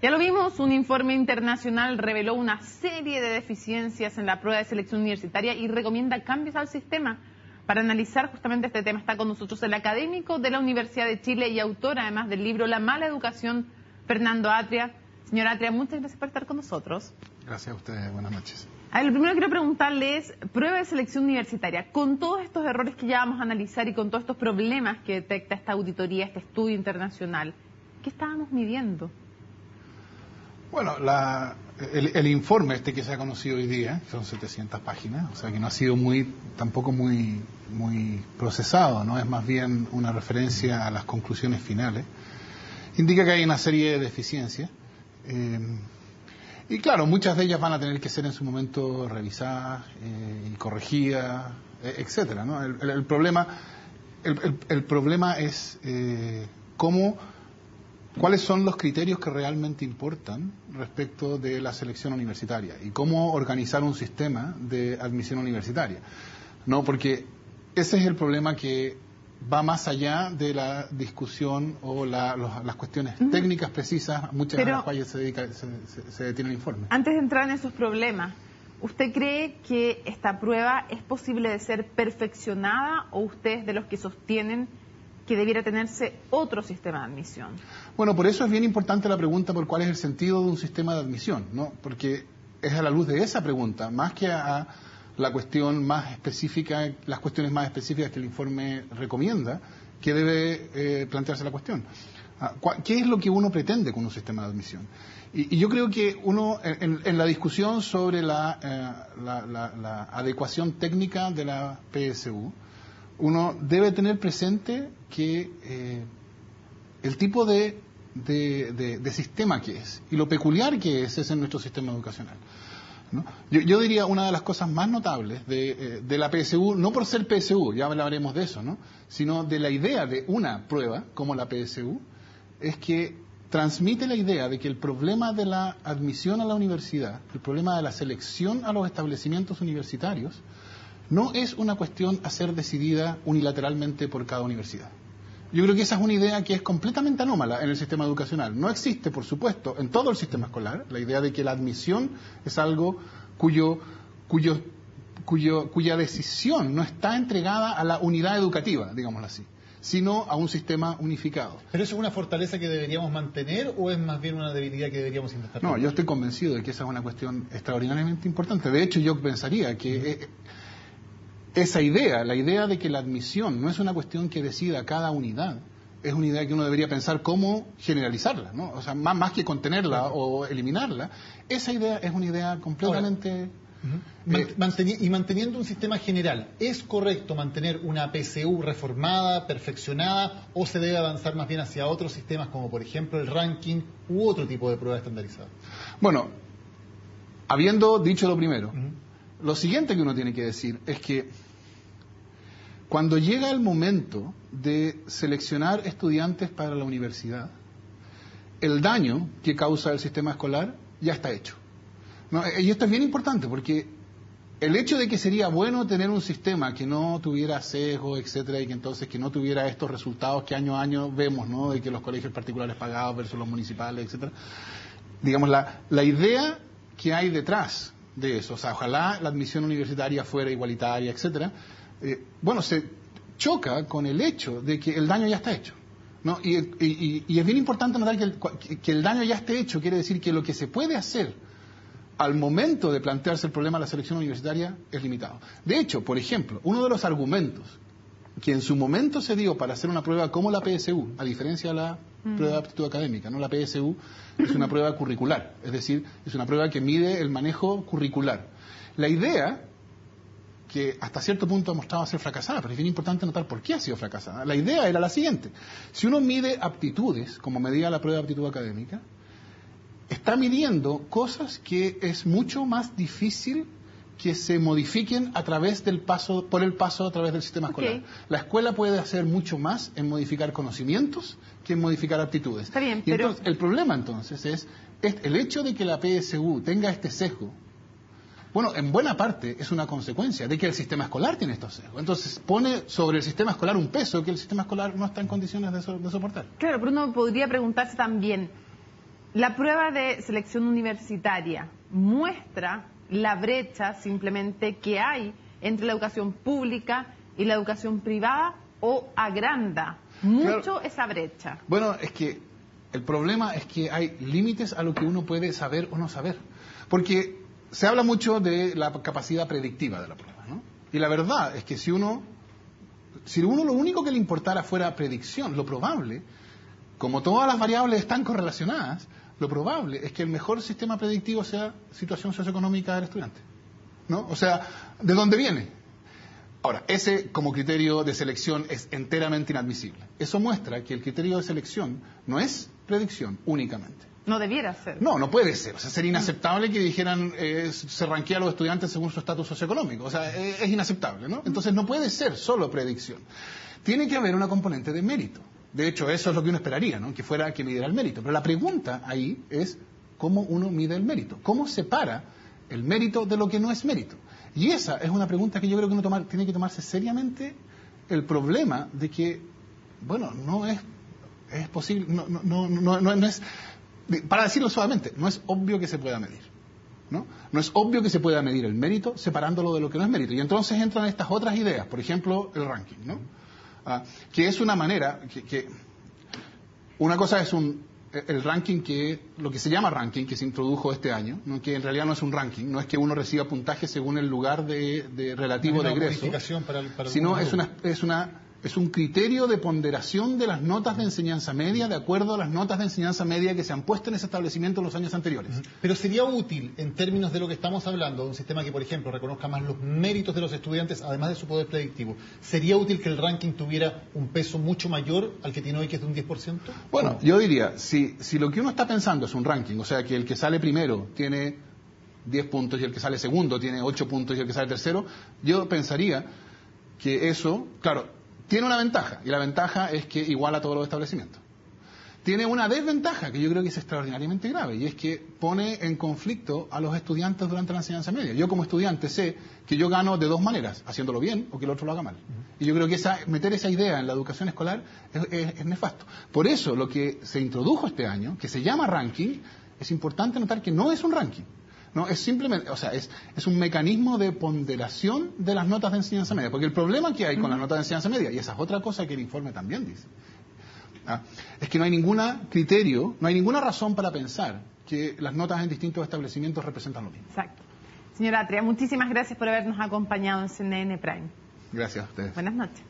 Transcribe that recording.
Ya lo vimos, un informe internacional reveló una serie de deficiencias en la prueba de selección universitaria y recomienda cambios al sistema. Para analizar justamente este tema está con nosotros el académico de la Universidad de Chile y autor además del libro La mala educación, Fernando Atria. Señor Atria, muchas gracias por estar con nosotros. Gracias a ustedes, buenas noches. A ver, lo primero que quiero preguntarle es, prueba de selección universitaria, con todos estos errores que ya vamos a analizar y con todos estos problemas que detecta esta auditoría, este estudio internacional, ¿qué estábamos midiendo? Bueno, el informe este que se ha conocido hoy día, son 700 páginas, o sea que no ha sido tampoco muy procesado, ¿no? Es más bien una referencia a las conclusiones finales. Indica que hay una serie de deficiencias. Y claro, muchas de ellas van a tener que ser en su momento revisadas y corregidas, etcétera, ¿no? El problema es cuáles son los criterios que realmente importan respecto de la selección universitaria y cómo organizar un sistema de admisión universitaria, ¿no? Porque ese es el problema que va más allá de la discusión o las cuestiones técnicas precisas, muchas de las cuales se detiene el informe. Antes de entrar en esos problemas, ¿usted cree que esta prueba es posible de ser perfeccionada o usted es de los que sostienen que debiera tenerse otro sistema de admisión? Bueno, por eso es bien importante la pregunta por cuál es el sentido de un sistema de admisión, ¿no? Porque es a la luz de esa pregunta, más que a la cuestión más específica, las cuestiones más específicas que el informe recomienda, que debe plantearse la cuestión. ¿Qué es lo que uno pretende con un sistema de admisión? Y yo creo que uno, en la discusión sobre la adecuación técnica de la PSU, uno debe tener presente que el tipo de sistema que es y lo peculiar que es en nuestro sistema educacional, ¿no? Yo diría una de las cosas más notables de la PSU, no por ser PSU, ya hablaremos de eso, ¿no? Sino de la idea de una prueba como la PSU, es que transmite la idea de que el problema de la admisión a la universidad, el problema de la selección a los establecimientos universitarios, no es una cuestión a ser decidida unilateralmente por cada universidad. Yo creo que esa es una idea que es completamente anómala en el sistema educacional. No existe, por supuesto, en todo el sistema escolar, la idea de que la admisión es algo cuya decisión no está entregada a la unidad educativa, digámoslo así, sino a un sistema unificado. ¿Pero eso es una fortaleza que deberíamos mantener o es más bien una debilidad que deberíamos intentar? No, yo estoy convencido de que esa es una cuestión extraordinariamente importante. De hecho, yo pensaría que esa idea, la idea de que la admisión no es una cuestión que decida cada unidad, es una idea que uno debería pensar cómo generalizarla, ¿no? O sea, más que contenerla o eliminarla, esa idea es una idea completamente... Y manteniendo un sistema general, ¿es correcto mantener una PSU reformada, perfeccionada, o se debe avanzar más bien hacia otros sistemas como por ejemplo el ranking u otro tipo de prueba estandarizada? Bueno, habiendo dicho lo primero, lo siguiente que uno tiene que decir es que cuando llega el momento de seleccionar estudiantes para la universidad, el daño que causa el sistema escolar ya está hecho, ¿no? Y esto es bien importante porque el hecho de que sería bueno tener un sistema que no tuviera sesgo, etcétera, y que entonces que no tuviera estos resultados que año a año vemos, ¿no? De que los colegios particulares pagados versus los municipales, etcétera. Digamos, la idea que hay detrás de eso, o sea, ojalá la admisión universitaria fuera igualitaria, etcétera, bueno, se choca con el hecho de que el daño ya está hecho, ¿no? Y es bien importante notar que el daño ya esté hecho, quiere decir que lo que se puede hacer al momento de plantearse el problema de la selección universitaria es limitado. De hecho, por ejemplo, uno de los argumentos que en su momento se dio para hacer una prueba como la PSU, a diferencia de la prueba de aptitud académica, ¿no? La PSU es una prueba curricular, es decir, es una prueba que mide el manejo curricular. La idea, que hasta cierto punto ha mostrado ser fracasada, pero es bien importante notar por qué ha sido fracasada. La idea era la siguiente: si uno mide aptitudes, como medía la prueba de aptitud académica, está midiendo cosas que es mucho más difícil que se modifiquen a través del por el paso a través del sistema escolar. La escuela puede hacer mucho más en modificar conocimientos que en modificar aptitudes. Está bien, y entonces, el problema entonces es el hecho de que la PSU tenga este sesgo. Bueno, en buena parte es una consecuencia de que el sistema escolar tiene estos sesgos. Entonces pone sobre el sistema escolar un peso que el sistema escolar no está en condiciones de soportar. Claro, pero uno podría preguntarse también, La prueba de selección universitaria muestra la brecha simplemente que hay entre la educación pública y la educación privada, o agranda mucho esa brecha. Bueno, es que el problema es que hay límites a lo que uno puede saber o no saber. Porque se habla mucho de la capacidad predictiva de la prueba, ¿no? Y la verdad es que si uno lo único que le importara fuera predicción, lo probable, como todas las variables están correlacionadas, lo probable es que el mejor sistema predictivo sea situación socioeconómica del estudiante, ¿no? O sea, ¿de dónde viene? Ahora, ese como criterio de selección es enteramente inadmisible. Eso muestra que el criterio de selección no es predicción únicamente. No debiera ser. No puede ser. O sea, sería inaceptable que dijeran se ranquea a los estudiantes según su estatus socioeconómico. O sea, es inaceptable, ¿no? Entonces no puede ser solo predicción. Tiene que haber una componente de mérito. De hecho, eso es lo que uno esperaría, ¿no? Que fuera que midiera el mérito. Pero la pregunta ahí es cómo uno mide el mérito. ¿Cómo separa el mérito de lo que no es mérito? Y esa es una pregunta que yo creo que uno tiene que tomarse seriamente, el problema de que, bueno, no es posible, no es, para decirlo suavemente, no es obvio que se pueda medir, ¿no? No es obvio que se pueda medir el mérito separándolo de lo que no es mérito. Y entonces entran estas otras ideas, por ejemplo, el ranking, ¿no? Que es una manera, que una cosa es el ranking, lo que se llama ranking, que se introdujo este año, ¿no? Que en realidad no es un ranking, no es que uno reciba puntaje según el lugar de relativo de egreso, sino es un criterio de ponderación de las notas de enseñanza media de acuerdo a las notas de enseñanza media que se han puesto en ese establecimiento en los años anteriores. Pero sería útil, en términos de lo que estamos hablando, de un sistema que, por ejemplo, reconozca más los méritos de los estudiantes, además de su poder predictivo, ¿sería útil que el ranking tuviera un peso mucho mayor al que tiene hoy, que es de un 10%? Bueno, yo diría, si lo que uno está pensando es un ranking, o sea, que el que sale primero tiene 10 puntos y el que sale segundo tiene 8 puntos y el que sale tercero, yo pensaría que eso, claro, tiene una ventaja, y la ventaja es que iguala a todos los establecimientos. Tiene una desventaja que yo creo que es extraordinariamente grave, y es que pone en conflicto a los estudiantes durante la enseñanza media. Yo como estudiante sé que yo gano de dos maneras, haciéndolo bien o que el otro lo haga mal. Y yo creo que meter esa idea en la educación escolar es nefasto. Por eso lo que se introdujo este año, que se llama ranking, es importante notar que no es un ranking. No, es simplemente, o sea, es un mecanismo de ponderación de las notas de enseñanza media, porque el problema que hay con las notas de enseñanza media, y esa es otra cosa que el informe también dice, es que no hay ningún criterio, no hay ninguna razón para pensar que las notas en distintos establecimientos representan lo mismo. Exacto. Señora Atria, muchísimas gracias por habernos acompañado en CNN Prime. Gracias a ustedes. Buenas noches.